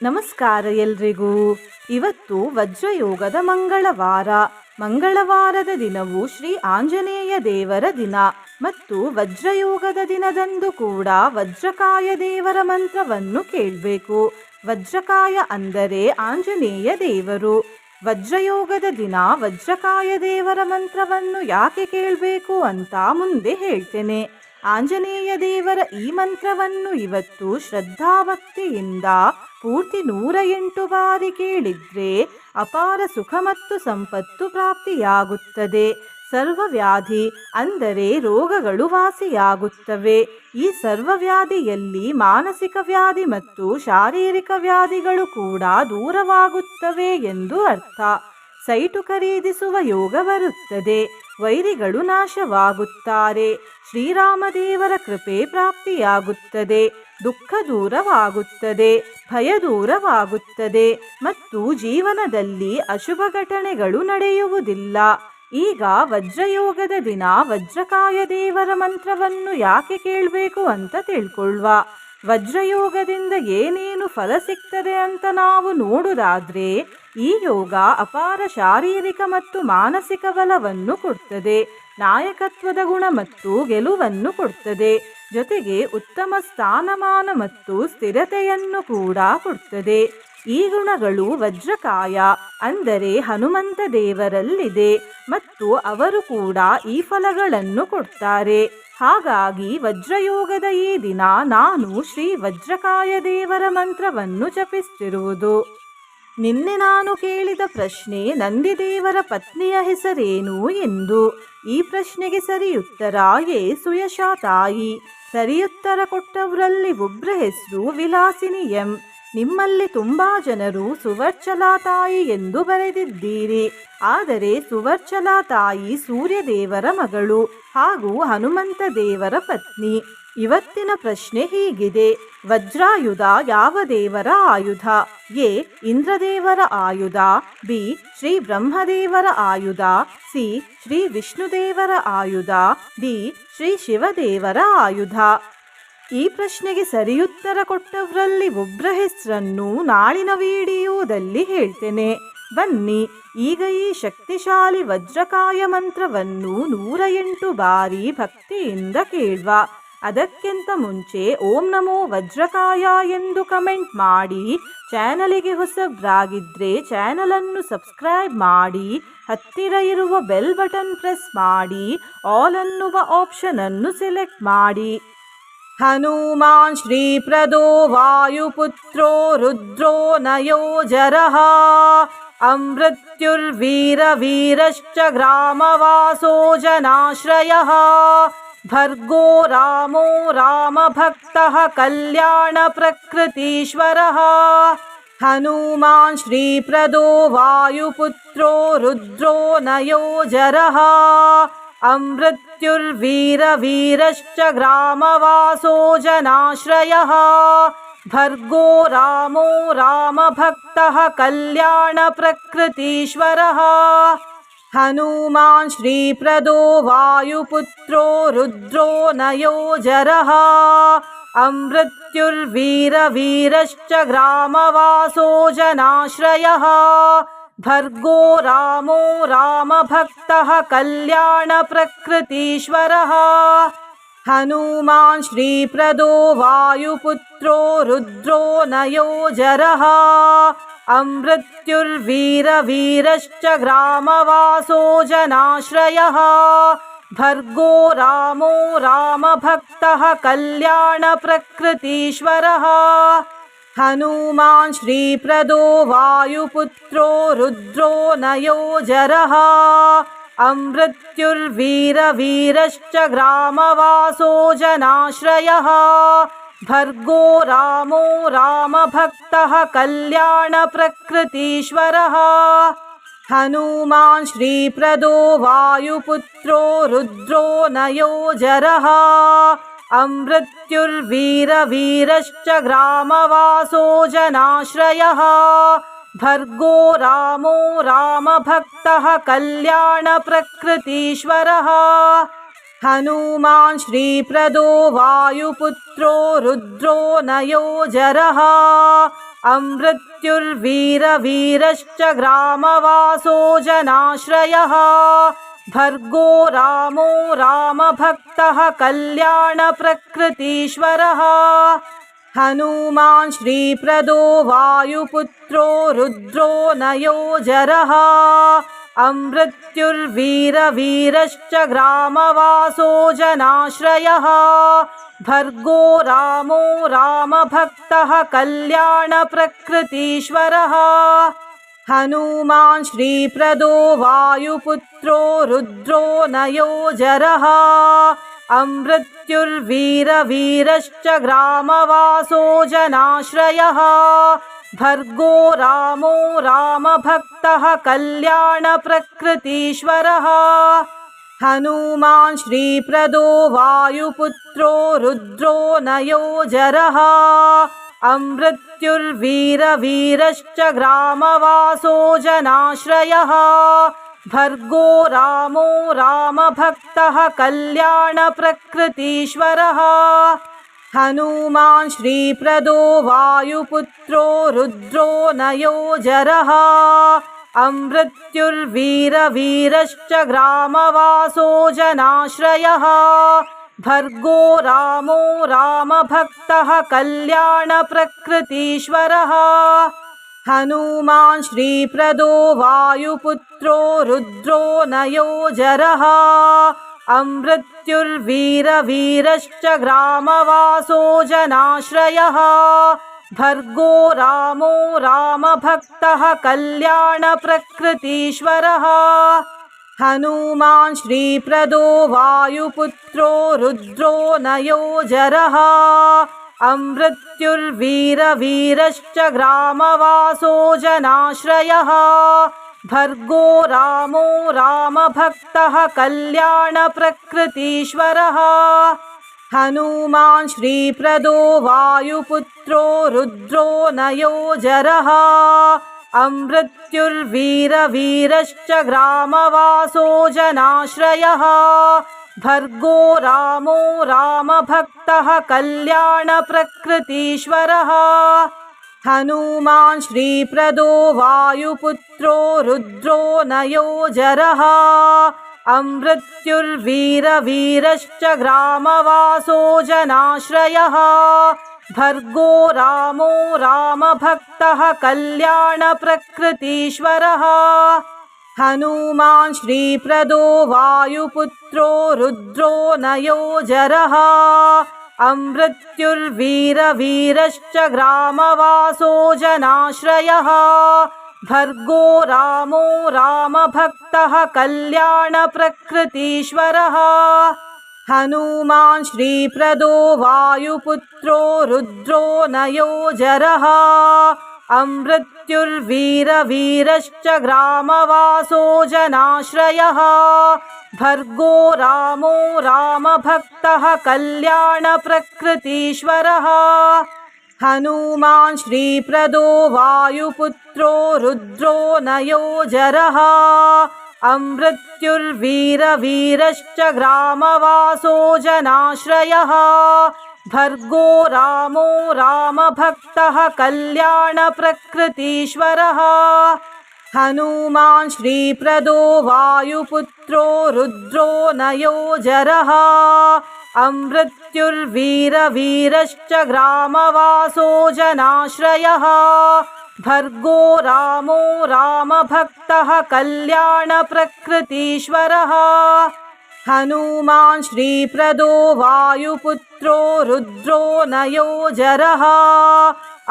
ನಮಸ್ಕಾರ ಎಲ್ರಿಗೂ. ಇವತ್ತು ವಜ್ರಯೋಗದ ಮಂಗಳವಾರದ ದಿನವು ಶ್ರೀ ಆಂಜನೇಯ ದೇವರ ದಿನ ಮತ್ತು ವಜ್ರಯೋಗದ ದಿನದಂದು ಕೂಡ ವಜ್ರಕಾಯ ದೇವರ ಮಂತ್ರವನ್ನು ಕೇಳಬೇಕು. ವಜ್ರಕಾಯ ಅಂದರೆ ಆಂಜನೇಯ ದೇವರು. ವಜ್ರಯೋಗದ ದಿನ ವಜ್ರಕಾಯ ದೇವರ ಮಂತ್ರವನ್ನು ಯಾಕೆ ಕೇಳಬೇಕು ಅಂತ ಮುಂದೆ ಹೇಳ್ತೇನೆ. ಆಂಜನೇಯ ದೇವರ ಈ ಮಂತ್ರವನ್ನು ಇವತ್ತು ಶ್ರದ್ಧಾಭಕ್ತಿಯಿಂದ ಪೂರ್ತಿ 108 ಬಾರಿ ಕೇಳಿದ್ರೆ ಅಪಾರ ಸುಖ ಮತ್ತು ಸಂಪತ್ತು ಪ್ರಾಪ್ತಿಯಾಗುತ್ತದೆ. ಸರ್ವವ್ಯಾಧಿ ಅಂದರೆ ರೋಗಗಳು ವಾಸಿಯಾಗುತ್ತವೆ. ಈ ಸರ್ವವ್ಯಾಧಿಯಲ್ಲಿ ಮಾನಸಿಕ ವ್ಯಾಧಿ ಮತ್ತು ಶಾರೀರಿಕ ವ್ಯಾಧಿಗಳು ಕೂಡ ದೂರವಾಗುತ್ತವೆ ಎಂದು ಅರ್ಥ. ಸೈಟು ಖರೀದಿಸುವ ಯೋಗ ಬರುತ್ತದೆ. ವೈರಿಗಳು ನಾಶವಾಗುತ್ತಾರೆ. ಶ್ರೀರಾಮದೇವರ ಕೃಪೆ ಪ್ರಾಪ್ತಿಯಾಗುತ್ತದೆ. ದುಃಖ ದೂರವಾಗುತ್ತದೆ. ಭಯ ದೂರವಾಗುತ್ತದೆ ಮತ್ತು ಜೀವನದಲ್ಲಿ ಅಶುಭ ಘಟನೆಗಳು ನಡೆಯುವುದಿಲ್ಲ. ಈಗ ವಜ್ರಯೋಗದ ದಿನ ವಜ್ರಕಾಯ ದೇವರ ಮಂತ್ರವನ್ನು ಯಾಕೆ ಕೇಳಬೇಕು ಅಂತ ತಿಳ್ಕೊಳ್ಳುವ. ವಜ್ರಯೋಗದಿಂದ ಏನೇನು ಫಲ ಸಿಗ್ತದೆ ಅಂತ ನಾವು ನೋಡುವುದಾದ್ರೆ, ಈ ಯೋಗ ಅಪಾರ ಶಾರೀರಿಕ ಮತ್ತು ಮಾನಸಿಕ ಬಲವನ್ನು ಕೊಡ್ತದೆ. ನಾಯಕತ್ವದ ಗುಣ ಮತ್ತು ಗೆಲುವನ್ನು ಕೊಡ್ತದೆ. ಜೊತೆಗೆ ಉತ್ತಮ ಸ್ಥಾನಮಾನ ಮತ್ತು ಸ್ಥಿರತೆಯನ್ನು ಕೂಡ ಕೊಡ್ತದೆ. ಈ ಗುಣಗಳು ವಜ್ರಕಾಯ ಅಂದರೆ ಹನುಮಂತ ದೇವರಲ್ಲಿದೆ ಮತ್ತು ಅವರು ಕೂಡ ಈ ಫಲಗಳನ್ನು ಕೊಡ್ತಾರೆ. ಹಾಗಾಗಿ ವಜ್ರಯೋಗದ ಈ ದಿನ ನಾನು ಶ್ರೀ ವಜ್ರಕಾಯ ದೇವರ ಮಂತ್ರವನ್ನು ಜಪಿಸುತ್ತಿರುವುದು. ನಿನ್ನೆ ನಾನು ಕೇಳಿದ ಪ್ರಶ್ನೆ, ನಂದಿದೇವರ ಪತ್ನಿಯ ಹೆಸರೇನು ಎಂದು. ಈ ಪ್ರಶ್ನೆಗೆ ಸರಿಯುತ್ತರ ಸುಯಶ ತಾಯಿ. ಸರಿಯುತ್ತರ ಕೊಟ್ಟವರಲ್ಲಿ ಒಬ್ಬರ ಹೆಸರು ವಿಲಾಸಿನಿ ಎಂ. ನಿಮ್ಮಲ್ಲಿ ತುಂಬಾ ಜನರು ಸುವರ್ಚಲಾ ತಾಯಿ ಎಂದು ಬರೆದಿದ್ದೀರಿ. ಆದರೆ ಸುವರ್ಚಲಾ ತಾಯಿ ಸೂರ್ಯದೇವರ ಮಗಳು ಹಾಗೂ ಹನುಮಂತ ದೇವರ ಪತ್ನಿ. ಇವತ್ತಿನ ಪ್ರಶ್ನೆ ಹೀಗಿದೆ: ವಜ್ರಾಯುಧ ಯಾವ ದೇವರ ಆಯುಧ? ಎ. ಇಂದ್ರದೇವರ ಆಯುಧ, ಬಿ. ಶ್ರೀ ಬ್ರಹ್ಮದೇವರ ಆಯುಧ, ಸಿ. ಶ್ರೀ ವಿಷ್ಣುದೇವರ ಆಯುಧ, ಡಿ. ಶ್ರೀ ಶಿವದೇವರ ಆಯುಧ. ಈ ಪ್ರಶ್ನೆಗೆ ಸರಿಯುತ್ತರ ಕೊಟ್ಟವರಲ್ಲಿ ಒಬ್ಬರ ಹೆಸರನ್ನು ನಾಳಿನ ವಿಡಿಯೋದಲ್ಲಿ ಹೇಳ್ತೇನೆ. ಬನ್ನಿ ಈಗ ಈ ಶಕ್ತಿಶಾಲಿ ವಜ್ರಕಾಯ ಮಂತ್ರವನ್ನು 108 ಬಾರಿ ಭಕ್ತಿಯಿಂದ ಕೇಳುವ. ಅದಕ್ಕಿಂತ ಮುಂಚೆ ಓಂ ನಮೋ ವಜ್ರಕಾಯ ಎಂದು ಕಮೆಂಟ್ ಮಾಡಿ. ಚಾನಲಿಗೆ ಹೊಸಬ್ರಾಗಿದ್ದರೆ ಚಾನಲನ್ನು ಸಬ್ಸ್ಕ್ರೈಬ್ ಮಾಡಿ. ಹತ್ತಿರ ಇರುವ ಬೆಲ್ ಬಟನ್ ಪ್ರೆಸ್ ಮಾಡಿ. ಆಲ್ ಅನ್ನುವ ಆಪ್ಷನ್ ಅನ್ನು ಸೆಲೆಕ್ಟ್ ಮಾಡಿ. ಹನುಮಾನ್ ಶ್ರೀ ಪ್ರದೋ ವಾಯುಪುತ್ರೋ ರುದ್ರೋ ನಯೋಜರಃ ಅಮೃತ್ಯುರ್ವೀರ ವೀರಶ್ಚ ಗ್ರಾಮವಾಸೋ ಜನಾಶ್ರಯಃ ಭರ್ಗೋ ರಾಮೋ ರಾಮಭಕ್ತಃ ಕಲ್ಯಾಣ ಪ್ರಕೃತೀಶ್ವರಃ. ಹನುಮಾನ್ ಶ್ರೀ ಪ್ರದೋ ವಾಯುಪುತ್ರೋ ರುದ್ರೋ ನಯೋಜರಃ ಅಮೃತ್ಯುರ್ವೀರ ವೀರಶ್ಚ ಗ್ರಾಮವಾಸೋ ಜನಾಶ್ರಯಃ ಭರ್ಗೋ ರಾಮೋ ರಾಮಭಕ್ತಃ ಕಲ್ಯಾಣ ಪ್ರಕೃತೀಶ್ವರಃ. ಹನುಮಾನ್ ಶ್ರೀ ಪ್ರದೋ ವಾಯುಪುತ್ರೋ ರುದ್ರೋ ನಯೋಜರಃ ಅಮೃತ್ಯುರ್ವೀರ ವೀರಶ್ಚ ಗ್ರಾಮವಾಸೋ ಜನಾಶ್ರಯಃ ಭರ್ಗೋ ರಾಮೋ ರಾಮಭಕ್ತಃ ಕಲ್ಯಾಣ ಪ್ರಕೃತೀಶ್ವರಃ. ಹನುಮಾನ್ ಶ್ರೀ ಪ್ರದೋ ವಾಯುಪುತ್ರೋ ರುದ್ರೋ ನಯೋಜರಃ ಅಮೃತ್ಯುರ್ವೀರ ವೀರಶ್ಚ ಗ್ರಾಮವಾಸೋ ಜನಾಶ್ರಯಃ ಭರ್ಗೋ ರಾಮೋ ರಾಮಭಕ್ತಃ ಕಲ್ಯಾಣ ಪ್ರಕೃತೀಶ್ವರಃ. ಹನುಮಾನ್ ಶ್ರೀ ಪ್ರದೋ ವಾಯುಪುತ್ರೋ ರುದ್ರೋ ನಯೋಜರಃ ಅಮೃತ್ಯುರ್ವೀರ ವೀರಶ್ಚ ಗ್ರಾಮವಾಸೋ ಜನಾಶ್ರಯಃ ಭರ್ಗೋ ರಾಮೋ ರಾಮಭಕ್ತಃ ಕಲ್ಯಾಣ ಪ್ರಕೃತೀಶ್ವರಃ. ಹನುಮಾನ್ ಶ್ರೀ ಪ್ರದೋ ವಾಯುಪುತ್ರೋ ರುದ್ರೋ ನಯೋಜರಃ ಅಮೃತ್ಯುರ್ವೀರ ವೀರಶ್ಚ ಗ್ರಾಮವಾಸೋ ಜನಾಶ್ರಯಃ ಭರ್ಗೋ ರಾಮೋ ರಾಮಭಕ್ತಃ ಕಲ್ಯಾಣ ಪ್ರಕೃತೀಶ್ವರಃ. ಹನುಮಾನ್ ಶ್ರೀ ಪ್ರದೋ ವಾಯುಪುತ್ರೋ ರುದ್ರೋ ನಯೋಜರಃ अमृत्युर्वीरवीरश्च ग्रामवासो जनाश्रयः भर्गो रामो रामभक्तः कल्याणप्रकृतीश्वरः हनुमान् श्रीप्रदो वायुपुत्रो रुद्रो नयोजरः अमृत्युर्वीरवीरश्च ग्रामवासो जनाश्रयः भर्गो रामो रामभक्तः कल्याणप्रकृतीश्वरः हनुमान् श्रीप्रदो वायुपुत्रो रुद्रो नयोजरः अमृत्युर्वीरवीरश्च ग्रामवासो जनाश्रयः भर्गो रामो रामभक्तः कल्याणप्रकृतीश्वरः हनुमान् श्रीप्रदो वायुपुत्रो रुद्रो नयोजरः अमृत्युर्वीरवीरश्च ग्रामवासो जनाश्रयः भर्गो रामो रामभक्तः कल्याणप्रकृतीश्वरः हनुमान् श्रीप्रदो वायुपुत्रो रुद्रो नयोजरः अमृत्युर्वीरवीरश्च ग्रामवासो जनाश्रयः भर्गो रामो रामभक्तः कल्याणप्रकृतीश्वरः हनुमान् श्रीप्रदो वायुपुत्रो रुद्रो नयोजरः अमृत्युर्वीरवीरश्च ग्रामवासो जनाश्रयः भर्गो रामो रामभक्तः कल्याणप्रकृतीश्वरः हनुमान् श्रीप्रदो वायुपुत्रो रुद्रो नयोजरः अमृत्युर्वीरवीरश्च ग्रामवासो जनाश्रयः भर्गो रामो रामभक्तः कल्याणप्रकृतीश्वरः हनुमान् श्रीप्रदो वायुपुत्रो रुद्रो नयोजरः अमृत्युर्वीरवीरश्च ग्रामवासो जनाश्रयः भर्गो रामो रामभक्तः कल्याणप्रकृतीश्वरः हनुमान् श्रीप्रदो वायुपुत्रो रुद्रो नयोजरः अमृत्युर्वीरवीरश्च ग्रामवासो जनाश्रयः भर्गो रामो रामभक्तः कल्याणप्रकृतीश्वरः हनुमान् श्रीप्रदो वायुपुत्रो रुद्रो नयोजरः अमृत्युर्वीरवीरश्च ग्रामवासो जनाश्रयः भर्गो रामो रामभक्तः कल्याणप्रकृतीश्वरः हनुमान् श्रीप्रदो वायुपुत्रो रुद्रो नयोजरः अमृत्युर्वीरवीरश्च ग्रामवासो जनाश्रयः भर्गो रामो रामभक्तः कल्याणप्रकृतीश्वरः हनुमान् श्रीप्रदो वायुपुत्रो रुद्रो नयोजरः अमृत्युर्वीरवीरश्च ग्रामवासो जनाश्रयः भर्गो रामो रामभक्तः कल्याणप्रकृतीश्वरः हनुमान् श्रीप्रदो वायुपुत्रो रुद्रो नयोजरः अमृत्युर्वीरवीरश्च ग्रामवासो जनाश्रयः भर्गो रामो रामभक्तः कल्याणप्रकृतीश्वरः हनुमान् श्रीप्रदो वायुपुत्रो रुद्रो नयोजरः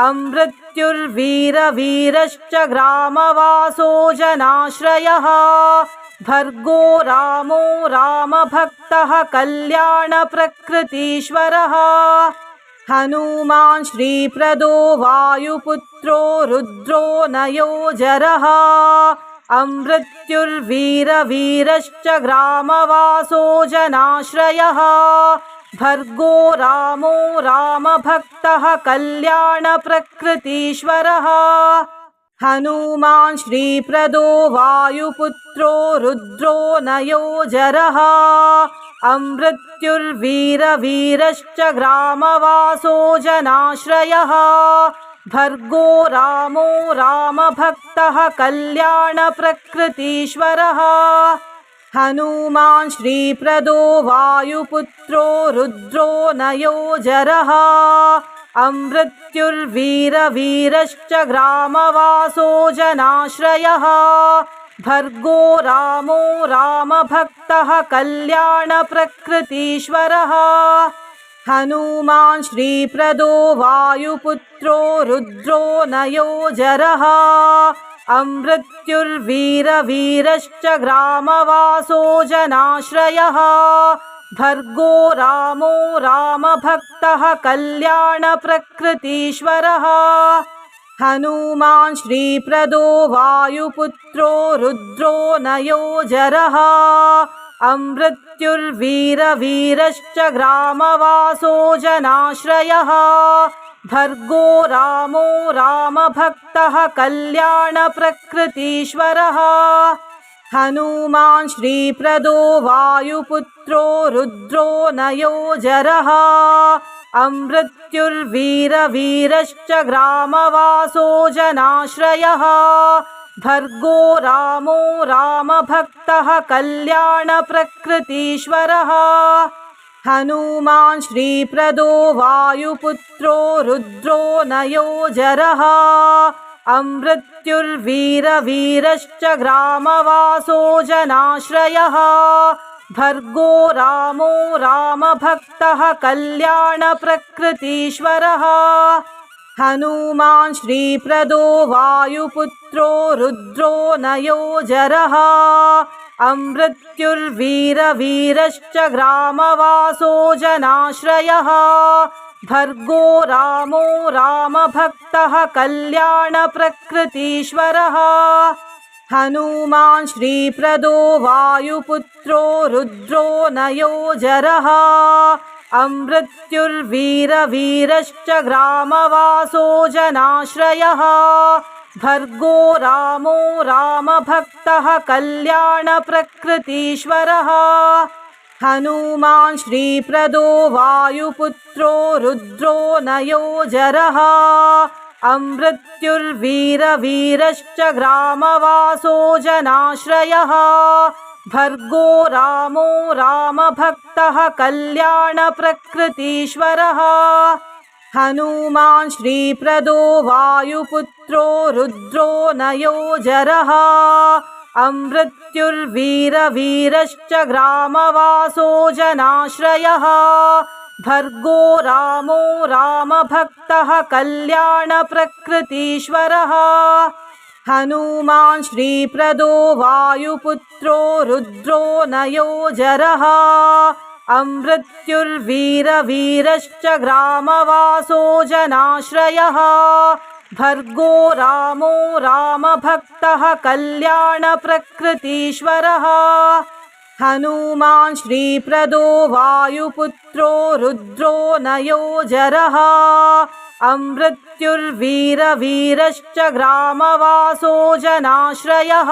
अमृत्युर्वीरवीरश्च ग्रामवासो जनाश्रयः भर्गो रामो रामभक्तः कल्याणप्रकृतीश्वरः हनुमान् श्रीप्रदो वायुपुत्रो रुद्रो नयोजरः अमृत्युर्वीरवीरश्च ग्रामवासो जनाश्रयः भर्गो रामो रामभक्तः कल्याणप्रकृतीश्वरः हनुमान् श्रीप्रदो वायुपुत्रो रुद्रो नयोजरः अमृत्युर्वीरवीरश्च ग्रामवासो जनाश्रयः भर्गो रामो रामभक्तः कल्याणप्रकृतीश्वरः हनुमान् श्रीप्रदो वायुपुत्रो रुद्रो नयोजरः अमृत्युर्वीरवीरश्च ग्रामवासो जनाश्रयः भर्गो रामो रामभक्तः कल्याणप्रकृतीश्वरः हनुमान् श्रीप्रदो वायुपुत्रो रुद्रो नयोजरः अमृत्युर्वीरवीरश्च ग्रामवासो जनाश्रयः भर्गो रामो रामभक्तः कल्याणप्रकृतीश्वरः हनुमान् श्रीप्रदो वायुपुत्रो रुद्रो नयोजरः अमृत्युर्वीरवीरश्च ग्रामवासो जनाश्रयः भर्गो रामो रामभक्तः कल्याणप्रकृतीश्वरः हनुमान् श्रीप्रदो वायुपुत्रो रुद्रो नयोजरः अमृत्युर्वीरवीरश्च ग्रामवासो जनाश्रयः भर्गो रामो रामभक्तः कल्याणप्रकृतीश्वरः हनुमान् श्रीप्रदो वायुपुत्रो रुद्रो नयोजरः अमृत्युर्वीरवीरश्च ग्रामवासो जनाश्रयः भर्गो रामो रामभक्तः कल्याणप्रकृतीश्वरः हनुमान् श्रीप्रदो वायुपुत्रो रुद्रो नयोजरः अमृत्युर्वीरवीरश्च ग्रामवासो जनाश्रयः भर्गो रामो रामभक्तः कल्याणप्रकृतीश्वरः हनुमान् श्रीप्रदो वायुपुत्रो रुद्रो नयोजरः अमृत्युर्वीरवीरश्च ग्रामवासो जनाश्रयः भर्गो रामो रामभक्तः कल्याणप्रकृतीश्वरः हनुमान् श्रीप्रदो वायुपुत्रो रुद्रो नयोजरः अमृत्युर्वीरवीरश्च ग्रामवासो जनाश्रयः भर्गो रामो रामभक्तः कल्याणप्रकृतीश्वरः हनुमान् श्रीप्रदो वायुपुत्रो रुद्रो नयोजरः अमृत्युर्वीरवीरश्च ग्रामवासो जनाश्रयः भर्गो रामो रामभक्तः कल्याणप्रकृतीश्वरः हनुमान् श्रीप्रदो वायुपुत्रो रुद्रो नयोजरः अमृत्युर्वीरवीरश्च ग्रामवासो जनाश्रयः भर्गो रामो रामभक्तः कल्याणप्रकृतीश्वरः हनुमान् श्रीप्रदो वायुपुत्रो रुद्रो नयोजरः अमृत्युर्वीरवीरश्च ग्रामवासो जनाश्रयः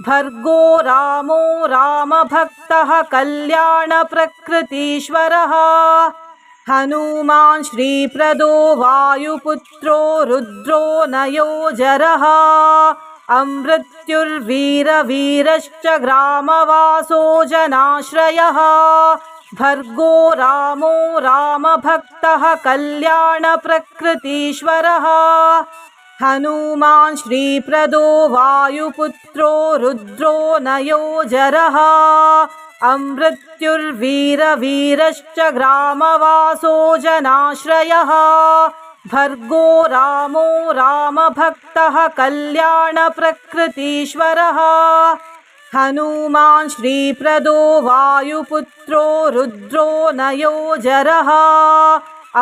भर्गो रामो रामभक्तः कल्याणप्रकृतीश्वरः हनुमान् श्रीप्रदो वायुपुत्रो रुद्रो नयोजरः अमृत्युर्वीरवीरश्च ग्रामवासो जनाश्रयः भर्गो रामो रामभक्तः कल्याणप्रकृतीश्वरः हनुमान् श्रीप्रदो वायुपुत्रो रुद्रो नयोजरः अमृत्युर्वीरवीरश्च ग्रामवासो जनाश्रयः भर्गो रामो रामभक्तः कल्याणप्रकृतीश्वरः हनुमान् श्रीप्रदो वायुपुत्रो रुद्रो नयोजरः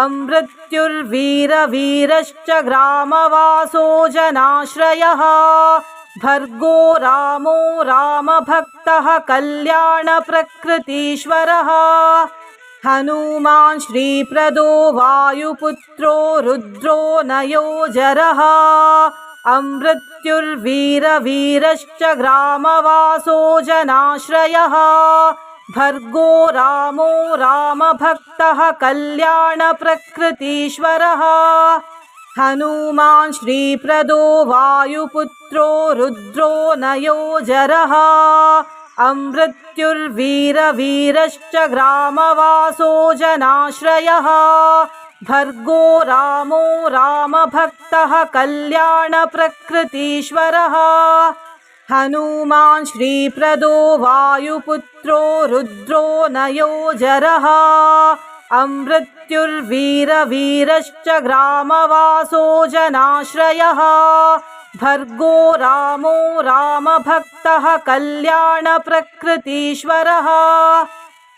अमृत्युर्वीरवीरश्च ग्रामवासो जनाश्रयः भर्गो रामो रामभक्तः कल्याणप्रकृतीश्वरः हनुमान् श्रीप्रदो वायुपुत्रो रुद्रो नयोजरः अमृत्युर्वीरवीरश्च ग्रामवासो जनाश्रयः भर्गो रामो रामभक्तः कल्याणप्रकृतीश्वरः हनुमान् श्रीप्रदो वायुपुत्रो रुद्रो नयोजरः अमृत्युर्वीरवीरश्च ग्रामवासो जनाश्रयः भर्गो रामो रामभक्तः कल्याणप्रकृतीश्वरः हनुमान् श्रीप्रदो वायुपुत्रो रुद्रो नयोजरः अमृत्युर्वीरवीरश्च ग्रामवासो जनाश्रयः भर्गो रामो रामभक्तः कल्याणप्रकृतीश्वरः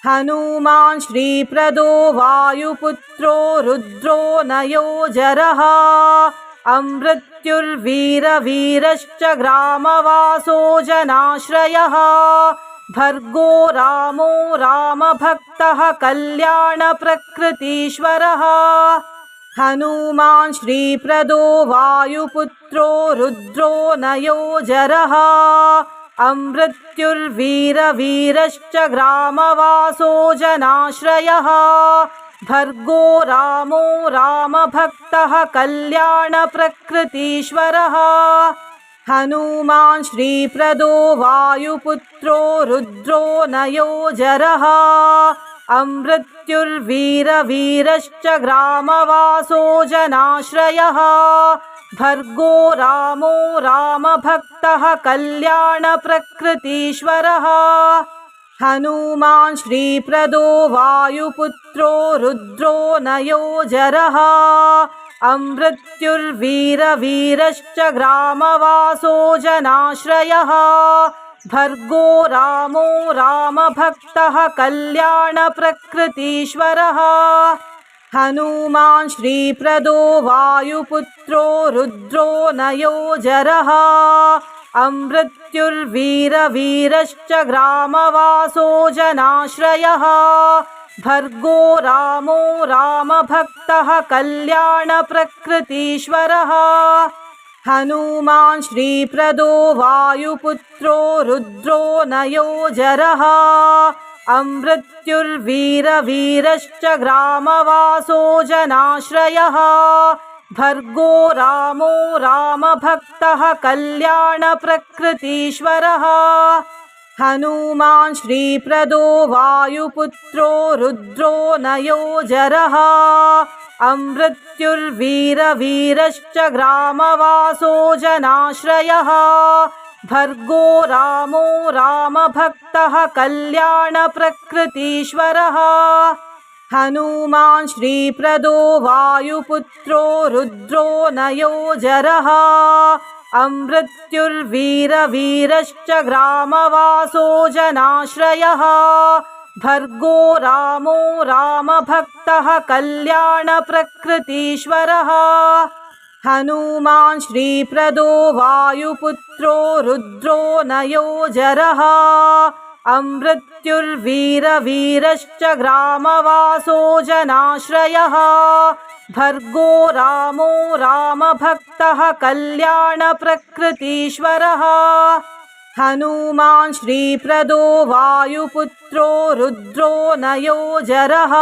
हनुमान् श्रीप्रदो वायुपुत्रो रुद्रो नयोजरः अमृत्युर्वीरवीरश्च ग्रामवासो जनाश्रयः भर्गो रामो रामभक्तः कल्याणप्रकृतीश्वरः हनुमान् श्रीप्रदो वायुपुत्रो रुद्रो नयोजरः अमृत्युर्वीरवीरश्च ग्रामवासो जनाश्रयः भर्गो रामो रामभक्तः कल्याणप्रकृतीश्वरः हनुमान् श्रीप्रदो वायुपुत्रो रुद्रो नयोजरः अमृत्युर्वीरवीरश्च ग्रामवासो जनाश्रयः भर्गो रामो रामभक्तः कल्याणप्रकृतीश्वरः हनुमान् श्रीप्रदो वायुपुत्रो रुद्रो नयोजरः अमृत्युर्वीरवीरश्च ग्रामवासो जनाश्रयः भर्गो रामो रामभक्तः कल्याणप्रकृतीश्वरः हनुमान् श्रीप्रदो वायुपुत्रो रुद्रो नयोजरः अमृत्युर्वीरवीरश्च ग्रामवासो जनाश्रयः भर्गो रामो रामभक्तः कल्याणप्रकृतीश्वरः हनुमान् श्रीप्रदो वायुपुत्रो रुद्रो नयोजरः अमृत्युर्वीरवीरश्च ग्रामवासो जनाश्रयः भर्गो रामो रामभक्तः कल्याणप्रकृतीश्वरः हनुमान् श्रीप्रदो वायुपुत्रो रुद्रो नयोजरः अमृत्युर्वीरवीरश्च ग्रामवासो जनाश्रयः भर्गो रामो रामभक्तः कल्याणप्रकृतीश्वरः हनुमान् श्रीप्रदो वायुपुत्रो रुद्रो नयोजरः अमृत्युर्वीरवीरश्च ग्रामवासो जनाश्रयः भर्गो रामो रामभक्तः कल्याणप्रकृतीश्वरः हनुमान् श्रीप्रदो वायुपुत्रो रुद्रो नयोजरः अमृत्युर्वीरवीरश्च ग्रामवासो जनाश्रयः भर्गो रामो रामभक्तः कल्याणप्रकृतीश्वरः हनुमान् श्रीप्रदो वायुपुत्रो रुद्रो नयोजरः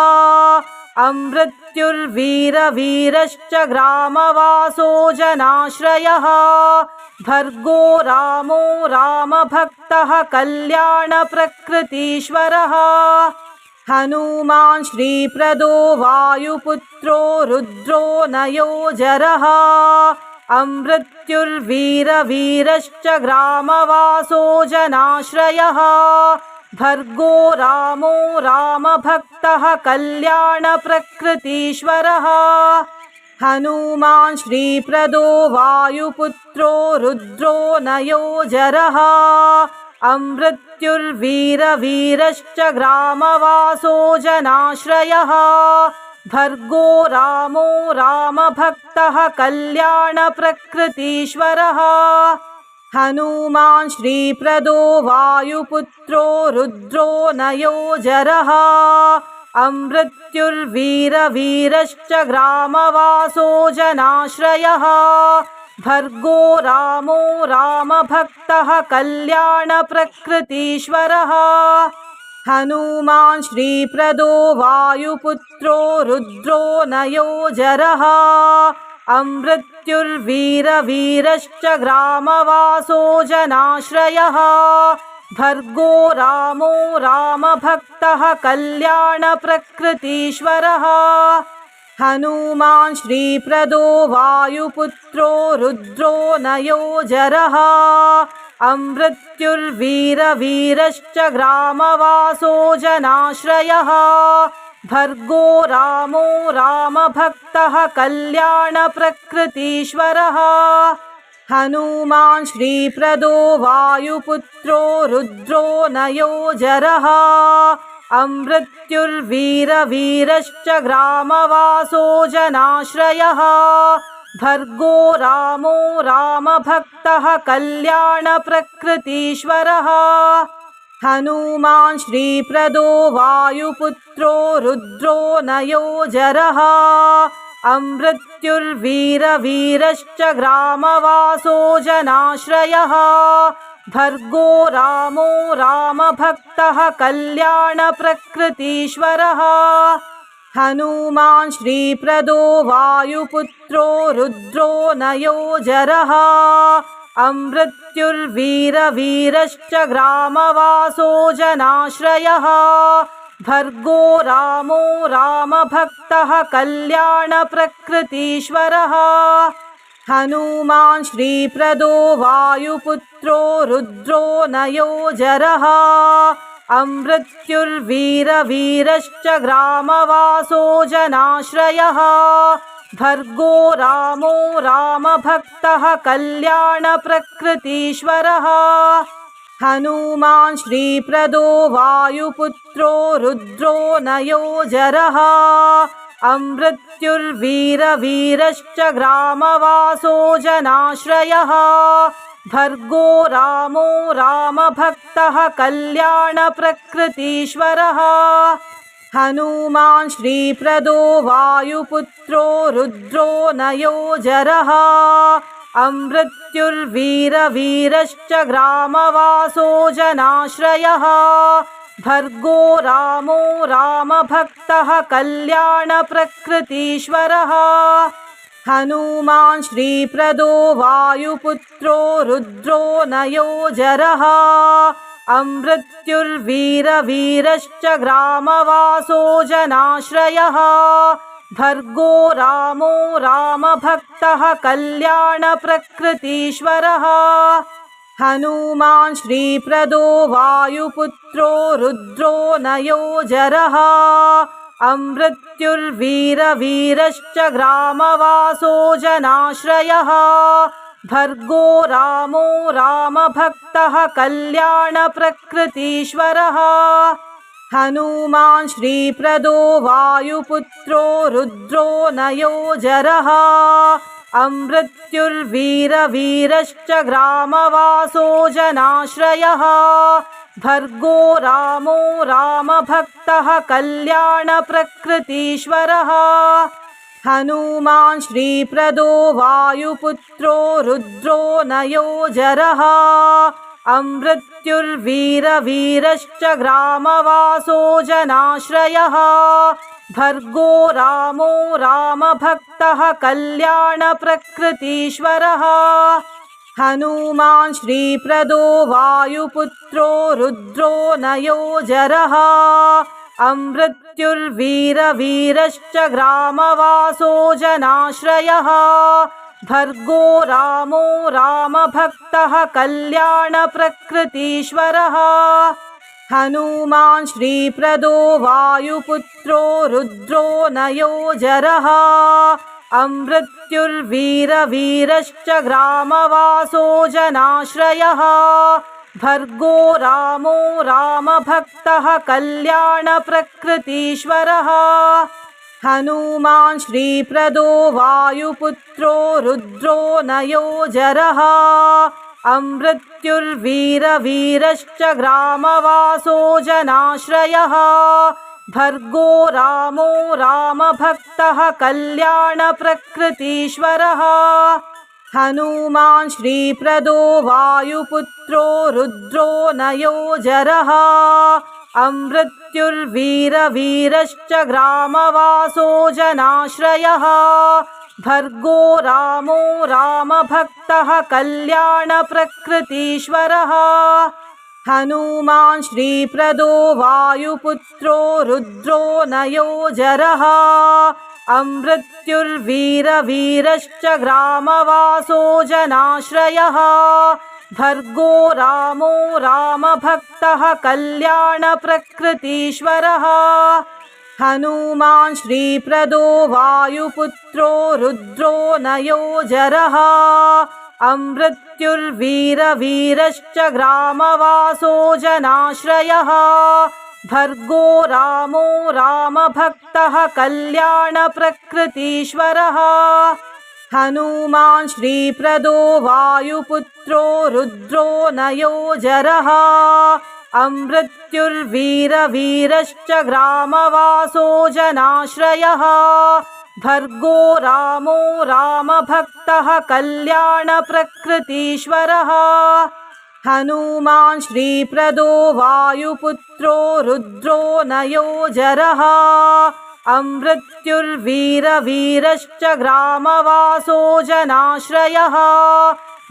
अमृत्युर्वीरवीरश्च ग्रामवासो जनाश्रयः भर्गो रामो रामभक्तः कल्याणप्रकृतीश्वरः हनुमान् श्रीप्रदो वायुपुत्रो रुद्रो नयोजरः अमृत्युर्वीरवीरश्च ग्रामवासो जनाश्रयः भर्गो रामो रामभक्तः कल्याणप्रकृतीश्वरः हनुमान् श्रीप्रदो वायुपुत्रो रुद्रो नयोजरः अमृत्युर्वीरवीरश्च ग्रामवासो जनाश्रयः भर्गो रामो रामभक्तः कल्याणप्रकृतीश्वरः हनुमान् श्रीप्रदो वायुपुत्रो रुद्रो नयोजरः अमृत्युर्वीरवीरश्च ग्रामवासो जनाश्रयः भर्गो रामो रामभक्तः कल्याणप्रकृतीश्वरः हनुमान् श्रीप्रदो वायुपुत्रो रुद्रो नयोजरः अमृत्युर्वीरवीरश्च ग्रामवासो जनाश्रयः भर्गो रामो रामभक्तः कल्याणप्रकृतीश्वरः हनुमान् श्रीप्रदो वायुपुत्रो रुद्रो नयोजरः अमृत्युर्वीरवीरश्च ग्रामवासो जनाश्रयः भर्गो रामो रामभक्तः कल्याणप्रकृतीश्वरः हनुमान् श्रीप्रदो वायुपुत्रो रुद्रो नयोजरः अमृत्युर्वीरवीरश्च ग्रामवासो जनाश्रयः भर्गो रामो रामभक्तः कल्याणप्रकृतीश्वरः हनुमान् श्रीप्रदो वायुपुत्रो रुद्रो नयोजरः अमृत्युर्वीरवीरश्च ग्रामवासो जनाश्रयः भर्गो रामो रामभक्तः कल्याणप्रकृतीश्वरः हनुमान् श्रीप्रदो वायुपुत्रो रुद्रो नयोजरः अमृत्युर्वीरवीरश्च ग्रामवासो जनाश्रयः भर्गो रामो रामभक्तः कल्याणप्रकृतीश्वरः हनुमान् श्रीप्रदो वायुपुत्रो रुद्रो नयोजरः अमृत्युर्वीरवीरश्च ग्रामवासो जनाश्रयः भर्गो रामो रामभक्तः कल्याणप्रकृतीश्वरः हनुमान् श्रीप्रदो वायुपुत्रो रुद्रो नयोजरः अमृत्युर्वीरवीरश्च ग्रामवासो जनाश्रयः भर्गो रामो रामभक्तः कल्याणप्रकृतीश्वरः हनुमान् श्रीप्रदो वायुपुत्रो रुद्रो नयोजरः अमृत्युर्वीरवीरश्च ग्रामवासो जनाश्रयः भर्गो रामो रामभक्तः कल्याणप्रकृतीश्वरः हनुमान् श्रीप्रदो वायुपुत्रो रुद्रो नयोजरः अमृत्युर्वीरवीरश्च ग्रामवासो जनाश्रयः भर्गो रामो रामभक्तः कल्याणप्रकृतीश्वरः हनुमान् श्रीप्रदो वायुपुत्रो रुद्रो नयोजरः अमृत्युर्वीरवीरश्च ग्रामवासो जनाश्रयः भर्गो रामो रामभक्तः कल्याणप्रकृतीश्वरः हनुमान् श्रीप्रदो वायुपुत्रो रुद्रो नयोजरः अमृत्युर्वीरवीरश्च ग्रामवासो जनाश्रयः भर्गो रामो रामभक्तः कल्याणप्रकृतीश्वरः हनुमान् श्रीप्रदो वायुपुत्रो रुद्रो नयोजरः अमृत्युर्वीरवीरश्च ग्रामवासो जनाश्रयः भर्गो रामो रामभक्तः कल्याणप्रकृतीश्वरः हनुमान् श्रीप्रदो वायुपुत्रो रुद्रो नयोजरः अमृत्युर्वीरवीरश्च ग्रामवासो जनाश्रयः भर्गो रामो रामभक्तः कल्याणप्रकृतीश्वरः हनुमान् श्रीप्रदो वायुपुत्रो रुद्रो नयोजरः अमृत्युर्वीरवीरश्च ग्रामवासो जनाश्रयः भर्गो रामो रामभक्तः कल्याणप्रकृतीश्वरः हनुमान् श्रीप्रदो वायुपुत्रो रुद्रो नयोजरः अमृत्युर्वीरवीरश्च ग्रामवासो जनाश्रयः भर्गो रामो रामभक्तः कल्याणप्रकृतीश्वरः हनुमान् श्रीप्रदो वायुपुत्रो रुद्रो नयोजरः अमृत्युर्वीरवीरश्च ग्रामवासो जनाश्रयः भर्गो रामो रामभक्तः कल्याणप्रकृतीश्वरः हनुमान् श्रीप्रदो वायुपुत्रो रुद्रो नयोजरः अमृत्युर्वीरवीरश्च ग्रामवासो जनाश्रयः भर्गो रामो रामभक्तः कल्याणप्रकृतीश्वरः हनुमान् श्रीप्रदो वायुपुत्रो रुद्रो नयोजरः अमृत्युर्वीरवीरश्च ग्रामवासो जनाश्रयः भर्गो रामो रामभक्तः कल्याणप्रकृतीश्वरः हनुमान् श्रीप्रदो वायुपुत्रो रुद्रो नयोजरः अमृत्युर्वीरवीरश्च ग्रामवासो जनाश्रयः भर्गो रामो रामभक्तः कल्याणप्रकृतीश्वरः हनुमान् श्रीप्रदो वायुपुत्रो रुद्रो नयोजरः अमृत्युर्वीरवीरश्च ग्रामवासो जनाश्रयः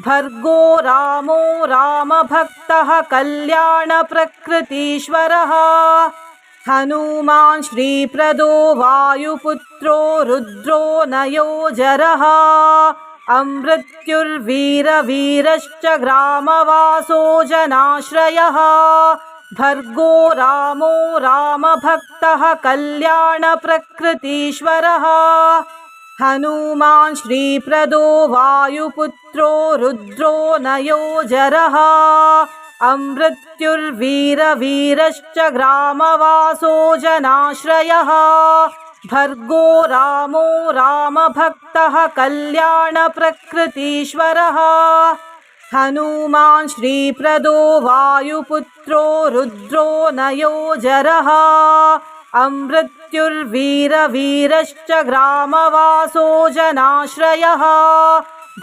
भर्गो रामो रामभक्तः कल्याणप्रकृतीश्वरः हनुमान् श्रीप्रदो वायुपुत्रो रुद्रो नयोजरः अमृत्युर्वीरवीरश्च ग्रामवासो जनाश्रयः भर्गो रामो रामभक्तः कल्याणप्रकृतीश्वरः हनुमान् श्रीप्रदो वायुपुत्रो रुद्रो नयोजरः अमृत्युर्वीरवीरश्च ग्रामवासो जनाश्रयः भर्गो रामो रामभक्तः कल्याणप्रकृतीश्वरः हनुमान् श्रीप्रदो वायुपुत्रो रुद्रो नयोजरः अमृत्युर्वीरवीरश्च ग्रामवासो जनाश्रयः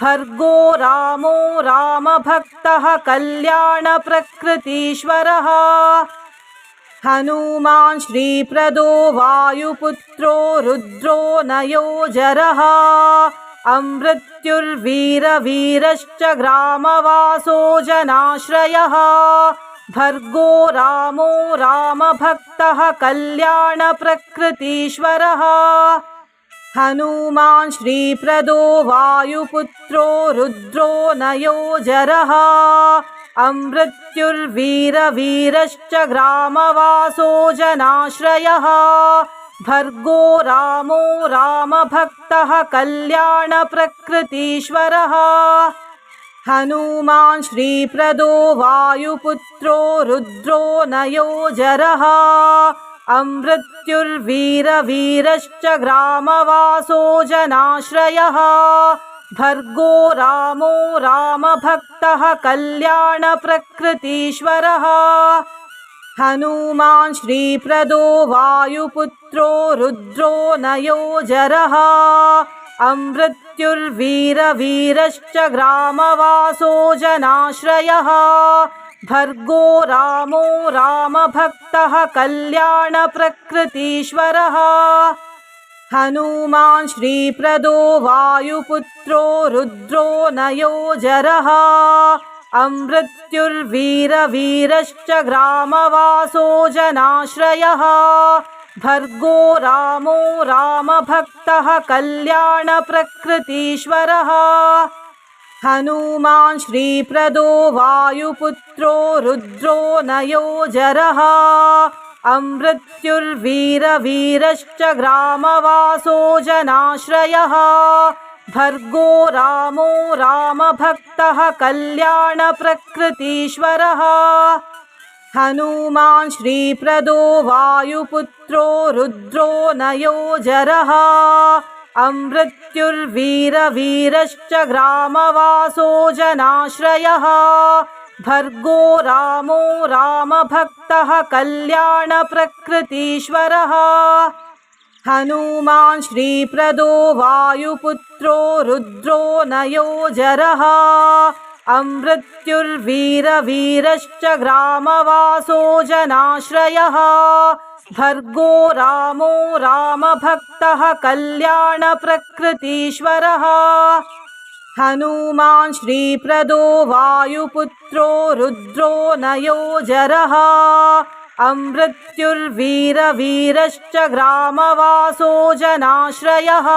भर्गो रामो रामभक्तः कल्याणप्रकृतीश्वरः हनुमान् श्रीप्रदो वायुपुत्रो रुद्रो नयोजरः अमृत्युर्वीरवीरश्च ग्रामवासो जनाश्रयः भर्गो रामो रामभक्तः कल्याणप्रकृतीश्वरः हनुमान् श्रीप्रदो वायुपुत्रो रुद्रो नयोजरः अमृत्युर्वीरवीरश्च ग्रामवासो जनाश्रयः भर्गो रामो रामभक्तः कल्याणप्रकृतीश्वरः हनुमान् श्रीप्रदो वायुपुत्रो रुद्रो नयोजरः अमृत्युर्वीरवीरश्च ग्रामवासो जनाश्रयः भर्गो रामो रामभक्तः कल्याणप्रकृतीश्वरः हनुमान् श्रीप्रदो वायुपुत्रो रुद्रो नयोजरः अमृत्युर्वीरवीरश्च ग्रामवासो जनाश्रयः भर्गो रामो रामभक्तः कल्याणप्रकृतीश्वरः हनुमान् श्रीप्रदो वायुपुत्रो रुद्रो नयोजरः अमृत्युर्वीरवीरश्च ग्रामवासो जनाश्रयः भर्गो रामो रामभक्तः कल्याणप्रकृतीश्वरः हनुमान् श्रीप्रदो वायुपुत्रो रुद्रो नयोजरः अमृत्युर्वीरवीरश्च ग्रामवासो जनाश्रयः भर्गो रामो रामभक्तः कल्याणप्रकृतीश्वरः हनुमान् श्रीप्रदो वायुपुत्रो रुद्रो नयोजरः अमृत्युर्वीरवीरश्च ग्रामवासो जनाश्रयः भर्गो रामो रामभक्तः कल्याणप्रकृतीश्वरः हनुमान् श्रीप्रदो वायुपुत्रो रुद्रो नयोजरः अमृत्युर्वीरवीरश्च ग्रामवासो जनाश्रयः भर्गो रामो रामभक्तः कल्याणप्रकृतीश्वरः हनुमान् श्रीप्रदो वायुपुत्रो रुद्रो नयोजरः अमृत्युर्वीरवीरश्च ग्रामवासो जनाश्रयः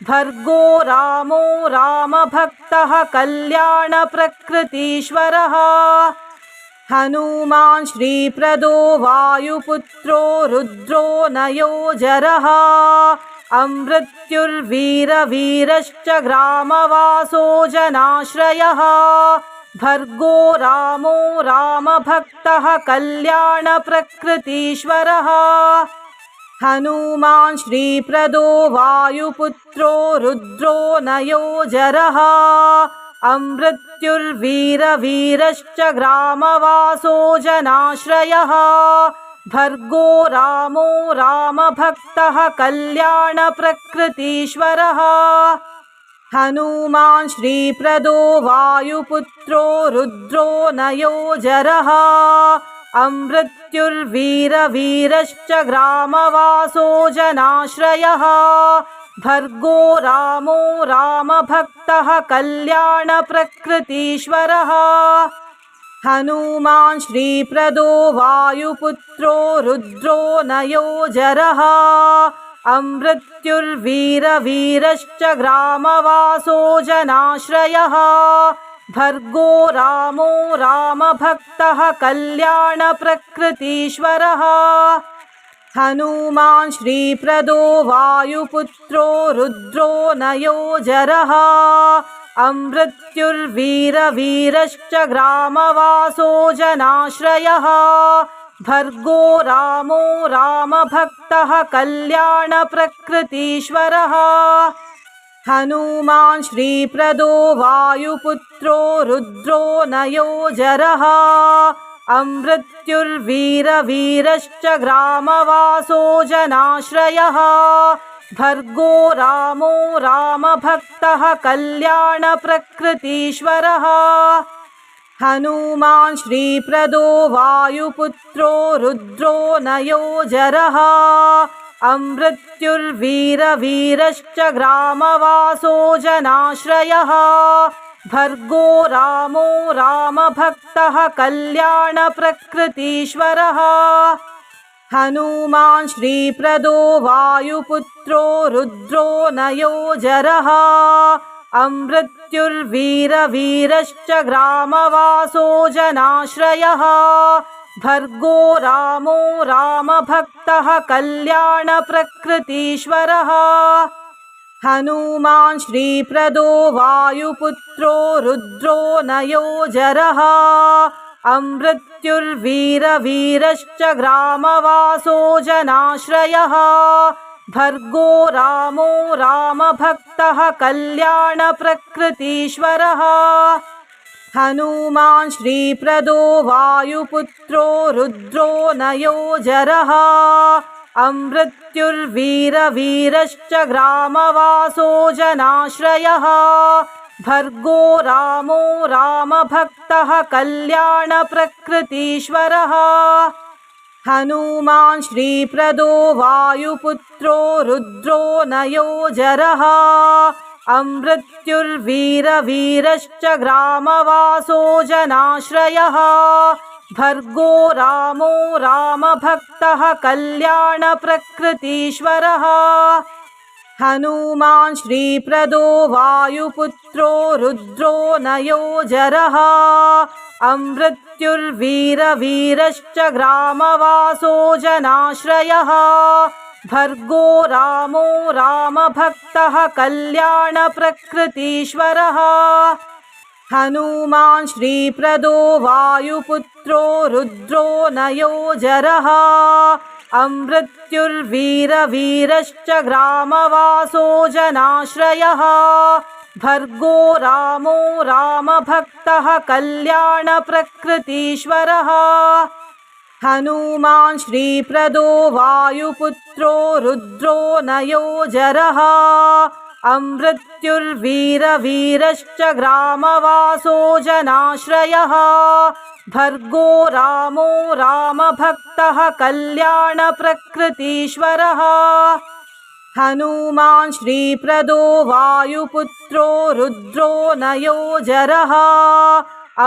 भर्गो रामो रामभक्तः कल्याणप्रकृतीश्वरः हनुमान् श्रीप्रदो वायुपुत्रो रुद्रो नयोजरः अमृत्युर्वीरवीरश्च ग्रामवासो जनाश्रयः भर्गो रामो रामभक्तः कल्याणप्रकृतीश्वरः हनुमान् श्रीप्रदो वायुपुत्रो रुद्रो नयोजरः अमृत्युर्वीरवीरश्च ग्रामवासो जनाश्रयः भर्गो रामो रामभक्तः कल्याणप्रकृतीश्वरः हनुमान् श्रीप्रदो वायुपुत्रो रुद्रो नयोजरः अमृत्युर्वीरवीरश्च ग्रामवासो जनाश्रयः भर्गो रामो रामभक्तः कल्याणप्रकृतीश्वरः हनुमान् श्रीप्रदो वायुपुत्रो रुद्रो नयोजरः अमृत्युर्वीरवीरश्च ग्रामवासो जनाश्रयः भर्गो रामो रामभक्तः कल्याणप्रकृतीश्वरः हनुमान् श्रीप्रदो वायुपुत्रो रुद्रो नयोजरः अमृत्युर्वीरवीरश्च ग्रामवासो जनाश्रयः भर्गो रामो रामभक्तः कल्याणप्रकृतीश्वरः हनुमान् श्रीप्रदो वायुपुत्रो रुद्रो नयोजरः अमृत्युर्वीरवीरश्च ग्रामवासो जनाश्रयः भर्गो रामो रामभक्तः कल्याणप्रकृतीश्वरः हनुमान् श्रीप्रदो वायुपुत्रो रुद्रो नयोजरः अमृत्युर्वीरवीरश्च ग्रामवासो जनाश्रयः भर्गो रामो रामभक्तः कल्याणप्रकृतीश्वरः हनुमान् श्रीप्रदो वायुपुत्रो रुद्रो नयोजरः अमृत्युर्वीरवीरश्च ग्रामवासो जनाश्रयः भर्गो रामो रामभक्तः कल्याणप्रकृतीश्वरः हनुमान् श्रीप्रदो वायुपुत्रो रुद्रो नयोजरः अमृत्युर्वीरवीरश्च ग्रामवासो जनाश्रयः भर्गो रामो रामभक्तः कल्याणप्रकृतीश्वरः हनुमान् श्रीप्रदो वायुपुत्रो रुद्रो नयोजरः अमृत्युर्वीरवीरश्च ग्रामवासो जनाश्रयः भर्गो रामो रामभक्तः कल्याणप्रकृतीश्वरः हनुमान् श्रीप्रदो वायुपुत्रो रुद्रो नयोजरः अमृत्युर्वीरवीरश्च ग्रामवासो जनाश्रयः भर्गो रामो रामभक्तः कल्याणप्रकृतीश्वरः हनुमान् श्रीप्रदो वायुपुत्रो रुद्रो नयोजरः अमृत्युर्वीरवीरश्च ग्रामवासो जनाश्रयः भर्गो रामो रामभक्तः कल्याणप्रकृतीश्वरः हनुमान् श्रीप्रदो वायुपुत्रो रुद्रो नयोजरः अमृत्युर्वीरवीरश्च ग्रामवासो जनाश्रयः भर्गो रामो रामभक्तः कल्याणप्रकृतीश्वरः हनुमान् श्रीप्रदो वायुपुत्रो रुद्रो नयोजरः अमृत्युर्वीरवीरश्च ग्रामवासो जनाश्रयः भर्गो रामो रामभक्तः कल्याणप्रकृतीश्वरः हनुमान् श्रीप्रदो वायुपुत्रो रुद्रो नयोजरः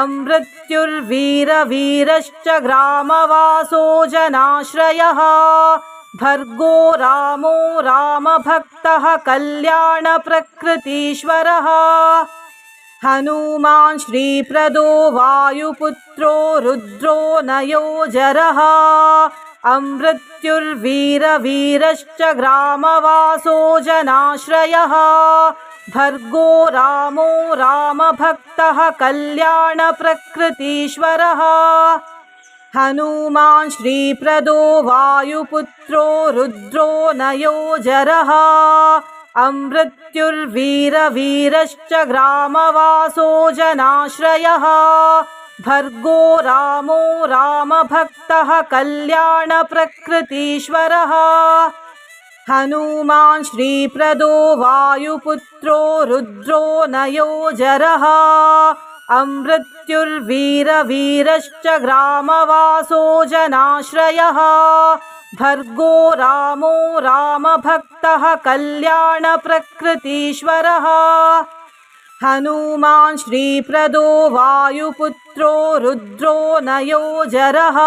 अमृत्युर्वीरवीरश्च ग्रामवासो जनाश्रयः भर्गो रामो रामभक्तः कल्याणप्रकृतीश्वरः हनुमान् श्रीप्रदो वायुपुत्रो रुद्रो नयोजरः अमृत्युर्वीरवीरश्च ग्रामवासो जनाश्रयः भर्गो रामो रामभक्तः कल्याणप्रकृतीश्वरः हनुमान् श्रीप्रदो वायुपुत्रो रुद्रो नयोजरः अमृत्युर्वीरवीरश्च ग्रामवासो जनाश्रयः भर्गो रामो रामभक्तः कल्याणप्रकृतीश्वरः हनुमान् श्रीप्रदो वायुपुत्रो रुद्रो नयोजरः अमृत्युर्वीरवीरश्च ग्रामवासो जनाश्रयः भर्गो रामो रामभक्तः कल्याणप्रकृतीश्वरः हनुमान् श्रीप्रदो वायुपुत्रो रुद्रो नयोजरः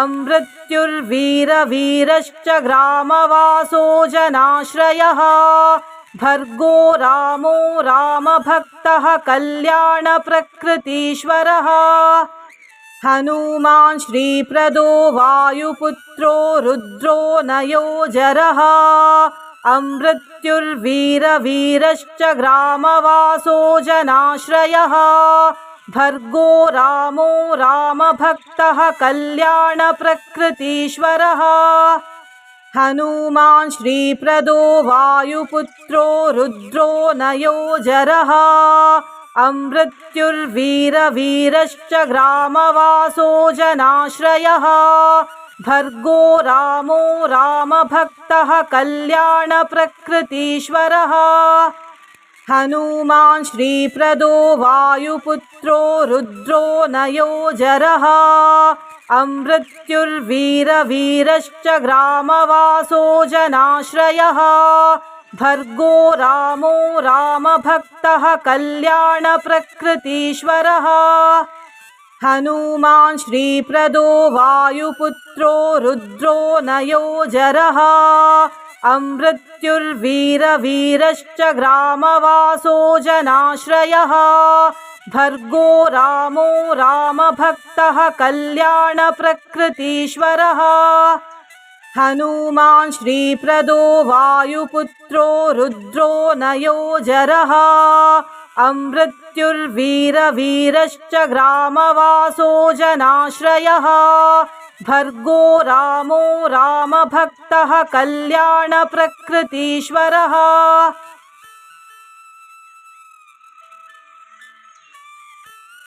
अमृत्युर्वीरवीरश्च ग्रामवासो जनाश्रयः भर्गो रामो रामभक्तः कल्याणप्रकृतीश्वरः हनुमान् श्रीप्रदो वायुपुत्रो रुद्रो नयोजरः अमृत्युर्वीरवीरश्च ग्रामवासो जनाश्रयः भर्गो रामो रामभक्तः कल्याणप्रकृतीश्वरः हनुमान् श्रीप्रदो वायुपुत्रो रुद्रो नयोजरः अमृत्युर्वीरवीरश्च ग्रामवासो जनाश्रयः भर्गो रामो रामभक्तः कल्याणप्रकृतीश्वरः हनुमान् श्रीप्रदो वायुपुत्रो रुद्रो नयोजरः अमृत्युर्वीरवीरश्च ग्रामवासो जनाश्रयः भर्गो रामो रामभक्तः कल्याणप्रकृतीश्वरः हनुमान् श्रीप्रदो वायुपुत्रो रुद्रो नयोजरः अमृत्युर्वीरवीरश्च ग्रामवासो जनाश्रयः भर्गो रामो रामभक्तः कल्याणप्रकृतीश्वरः हनुमान् श्रीप्रदो वायुपुत्रो रुद्रो नयोजरः अमृत्युर्वीरवीरश्च ग्रामवासो जनाश्रयः भर्गो रामो रामभक्तः कल्याणप्रकृतीश्वरः